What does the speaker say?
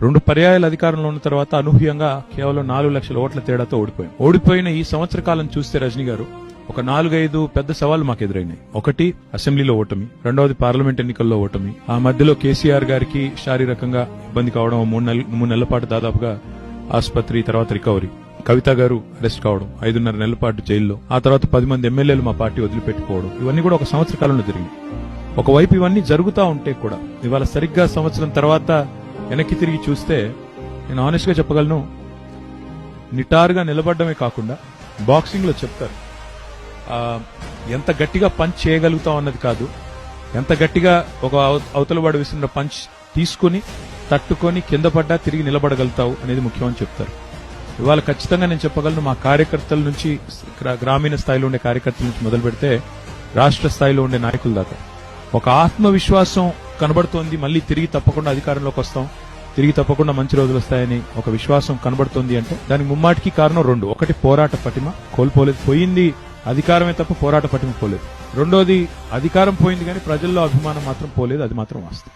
2 పర్యాయాల అధికారంలో ఉన్న తర్వాత అనూహ్యంగా కేవలం 4 లక్షల ఓట్ల తేడాతో ఓడిపోయిన ఈ సంవత్సర కాలం చూస్తే రజనీ గారు ఒక 4-5 పెద్ద సవాళ్లు మాకు ఎదురైనాయి. ఒకటి అసెంబ్లీలో ఓటమి, రెండవది పార్లమెంట్ ఎన్నికల్లో ఓటమి, ఆ మధ్యలో కేసీఆర్ గారికి శారీరకంగా ఇబ్బంది కావడం, 3 నెలల పాటు దాదాపుగా ఆసుపత్రి, తర్వాత రికవరీ, కవిత గారు అరెస్ట్ కావడం, 5.5 నెలల పాటు జైల్లో, ఆ తర్వాత 10 మంది ఎమ్మెల్యేలు మా పార్టీ వదిలిపెట్టుకోవడం, ఇవన్నీ కూడా ఒక సంవత్సర కాలంలో జరిగింది. ఒకవైపు ఇవన్నీ జరుగుతా ఉంటే కూడా ఇవాళ సరిగ్గా సంవత్సరం తర్వాత వెనక్కి తిరిగి చూస్తే నేను ఆనెస్ట్ గా చెప్పగలను, నిటారుగా నిలబడమే కాకుండా బాక్సింగ్ లో చెప్తారు ఎంత గట్టిగా పంచ్ చేయగలుగుతాం అన్నది కాదు, ఎంత గట్టిగా ఒక అవతలవాడు విసిరిన పంచ్ తీసుకుని తట్టుకొని కింద పడ్డా తిరిగి నిలబడగలుగుతావు అనేది ముఖ్యమని చెప్తారు. ఇవాళ ఖచ్చితంగా నేను చెప్పగలను, మా కార్యకర్తల నుంచి, గ్రామీణ స్థాయిలో ఉండే కార్యకర్తల నుంచి మొదలు పెడితే రాష్ట్ర స్థాయిలో ఉండే నాయకుల దాకా ఒక ఆత్మవిశ్వాసం కనబడుతోంది. మళ్లీ తిరిగి తప్పకుండా అధికారంలోకి వస్తాం, తిరిగి తప్పకుండా మంచి రోజులు వస్తాయని ఒక విశ్వాసం కనబడుతోంది. అంటే దానికి ముమ్మాటికి కారణం 2. ఒకటి పోరాట పటిమ కోల్పోలేదు, పోయింది అధికారమే తప్ప పోరాట పటిమ పోలేదు. రెండోది అధికారం పోయింది కానీ ప్రజల్లో అభిమానం మాత్రం పోలేదు, అది మాత్రం వాస్తవం.